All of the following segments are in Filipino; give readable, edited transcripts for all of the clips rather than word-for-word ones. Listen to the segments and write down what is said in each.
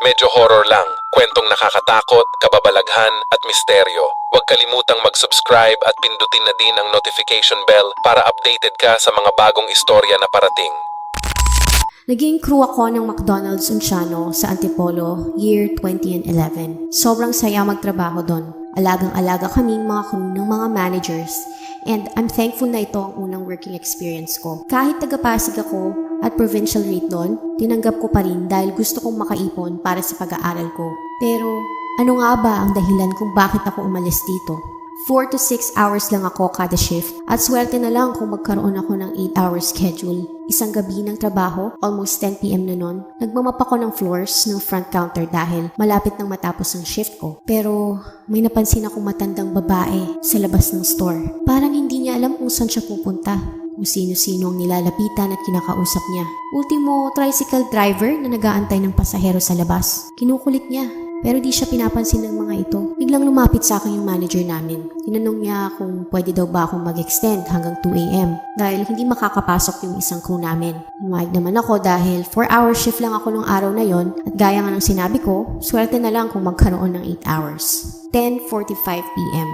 Medyo horror lang, kwentong nakakatakot, kababalaghan at misteryo. Huwag kalimutang mag-subscribe at pindutin na din ang notification bell para updated ka sa mga bagong istorya na parating. Naging crew ako ng McDonald's Unciano sa Antipolo, year 2011. Sobrang saya magtrabaho doon. Alagang-alaga kaming mga crew ng mga managers. And I'm thankful na ito ang unang working experience ko. Kahit taga-Pasig ako at provincial rate doon, tinanggap ko pa rin dahil gusto kong makaipon para sa pag-aaral ko. Pero ano nga ba ang dahilan kung bakit ako umalis dito? 4 to 6 hours lang ako kada shift at swerte na lang kung magkaroon ako ng 8-hour schedule. Isang gabi ng trabaho, almost 10 PM na nun, nagmamap ako ng floors ng front counter dahil malapit nang matapos ang shift ko. Pero may napansin akong matandang babae sa labas ng store. Parang hindi niya alam kung saan siya pupunta, kung sino-sino ang nilalapitan at kinakausap niya. Ultimo, tricycle driver na nag-aantay ng pasahero sa labas. Kinukulit niya. Pero di siya pinapansin ng mga ito. Biglang lumapit sa akin yung manager namin. Tinanong niya kung pwede daw ba akong mag-extend hanggang 2 AM dahil hindi makakapasok yung isang crew namin. Humayag naman ako dahil 4-hour shift lang ako nung araw na yon at gaya nga ng sinabi ko, swerte na lang kung magkaroon ng 8 hours. 10:45 PM.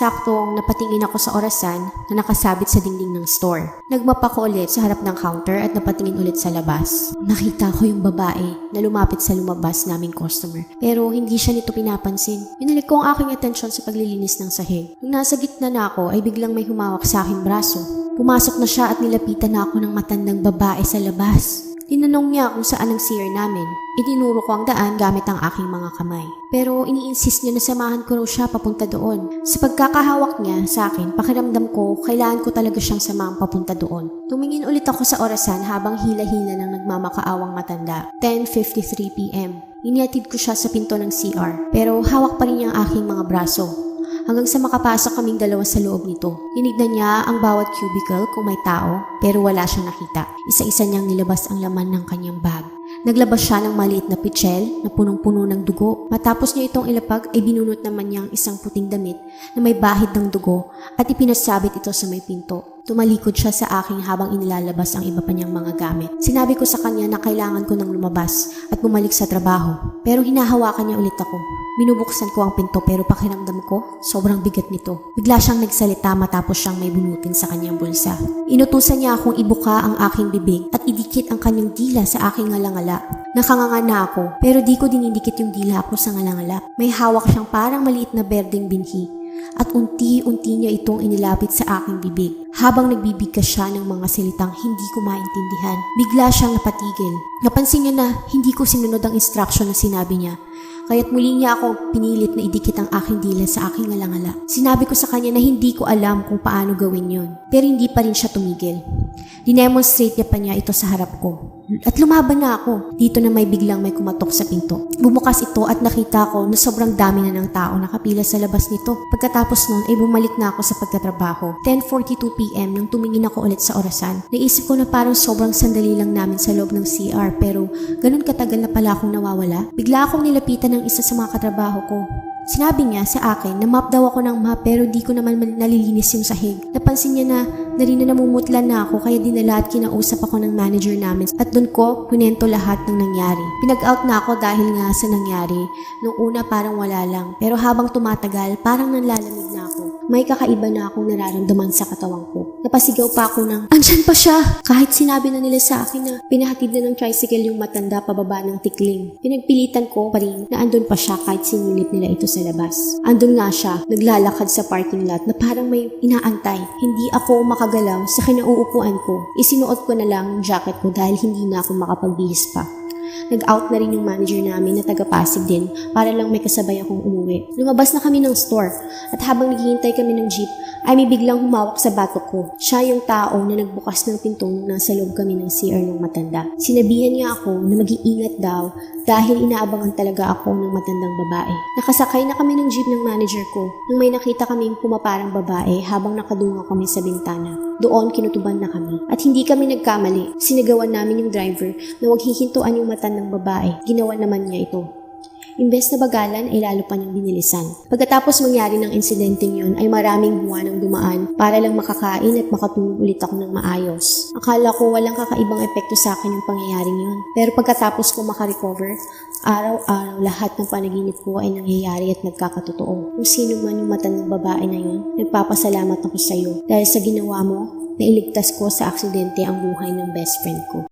Saktong napatingin ako sa orasan na nakasabit sa dingding ng store. Nagmap ako ulit sa harap ng counter at napatingin ulit sa labas. Nakita ko yung babae na lumapit sa lumabas naming customer. Pero hindi siya nito pinapansin. Binalik ko ang aking atensyon sa paglilinis ng sahig. Nung nasa gitna na ako ay biglang may humawak sa aking braso. Pumasok na siya at nilapitan na ako ng matandang babae sa labas. Tinanong niya kung saan ang CR namin. Itinuro ko ang daan gamit ang aking mga kamay. Pero ini-insist niya na samahan ko raw siya papunta doon. Sa pagkakahawak niya sa akin, pakiramdam ko kailangan ko talaga siyang samahan papunta doon. Tumingin ulit ako sa orasan habang hila-hila ng nagmamakaawang matanda. 10:53 PM. Inihatid ko siya sa pinto ng CR. Pero hawak pa rin niya ang aking mga braso. Hanggang sa makapasok kaming dalawa sa loob nito. Tinignan niya ang bawat cubicle kung may tao, pero wala siyang nakita. Isa-isa niyang nilabas ang laman ng kanyang bag. Naglabas siya ng maliit na pitchel na punong-puno ng dugo. Matapos niya itong ilapag ay binunot naman niya ang isang puting damit na may bahid ng dugo at ipinasabit ito sa may pinto. Tumalikod siya sa akin habang inilalabas ang iba pa niyang mga gamit. Sinabi ko sa kanya na kailangan ko nang lumabas at bumalik sa trabaho. Pero hinahawakan niya ulit ako. Binubuksan ko ang pinto pero pakiramdam ko, sobrang bigat nito. Bigla siyang nagsalita matapos siyang may bunutin sa kanyang bulsa. Inutusan niya akong ibuka ang aking bibig at idikit ang kanyang dila sa aking ngalangala. Nakanganga na ako pero di ko dinidikit yung dila ko sa ngalangala. May hawak siyang parang maliit na berdeng binhi. At unti-unti niya itong inilapit sa aking bibig. Habang nagbibigkas siya ng mga salitang hindi ko maintindihan, bigla siyang napatigil. Napansin niya na hindi ko sinunod ang instruction na sinabi niya. Kaya't muli niya ako pinilit na idikit ang aking dila sa aking ngalangala. Sinabi ko sa kanya na hindi ko alam kung paano gawin yon. Pero hindi pa rin siya tumigil. Dinemonstrate niya pa niya ito sa harap ko. At lumaban na ako. Dito na may biglang may kumatok sa pinto. Bumukas ito at nakita ko na sobrang dami na ng tao nakapila sa labas nito. Pagkatapos nun ay bumalik na ako sa pagtatrabaho. 10:42 PM nang tumingin ako ulit sa orasan. Naisip ko na parang sobrang sandali lang namin sa loob ng CR pero ganun katagal na pala akong nawawala. Bigla akong nilapitan ng isa sa mga katrabaho ko. Sinabi niya sa akin na map daw ako ng map pero di ko naman nalilinis yung sahig. Napansin niya na rin na namumutlan na ako kaya dinala at kinausap ako ng manager namin at doon ko kwento lahat ng nangyari. Pinag-out na ako dahil nga sa nangyari. Nung una parang wala lang pero habang tumatagal parang nanlalamig na ako. May kakaiba na akong nararamdaman sa katawan ko. Napasigaw pa ako ng, andyan pa siya! Kahit sinabi na nila sa akin na pinahatid na ng tricycle yung matanda pababa ng tikling. Pinagpilitan ko pa rin na andun pa siya kahit sinilip nila ito sa labas. Andun nga siya, naglalakad sa parking lot na parang may inaantay. Hindi ako makagalaw sa kinauupuan ko. Isinuot ko na lang yung jacket ko dahil hindi na ako makapagbihis pa. Nag-out na rin yung manager namin na taga-Pasig din para lang may kasabay akong umuwi. Lumabas na kami ng store at habang naghihintay kami ng jeep ay may biglang humawak sa batok ko. Siya yung tao na nagbukas ng pinto nung nasa loob kami ng CR ng matanda. Sinabihan niya ako na mag-iingat daw dahil inaabangan talaga ako ng matandang babae. Nakasakay na kami ng jeep ng manager ko nung may nakita kaming pumaparang babae habang nakadungaw kami sa bintana. Doon kinutuban na kami. At hindi kami nagkamali. Sinagawan namin yung driver na huwag hihintuan yung matandang babae. Ginawa naman niya ito. Imbes na bagalan ay lalo pa niyang binilisan. Pagkatapos mangyari ng insidenteng yun ay maraming buwan ang dumaan para lang makakain at makatulog ulit ako ng maayos. Akala ko walang kakaibang epekto sa akin yung pangyayaring yun. Pero pagkatapos ko makarecover, araw-araw lahat ng panaginip ko ay nangyayari at nagkakatotoo. Kung sino man yung matandang babae na yun, nagpapasalamat ako sa iyo dahil sa ginawa mo, nailigtas ko sa aksidente ang buhay ng best friend ko.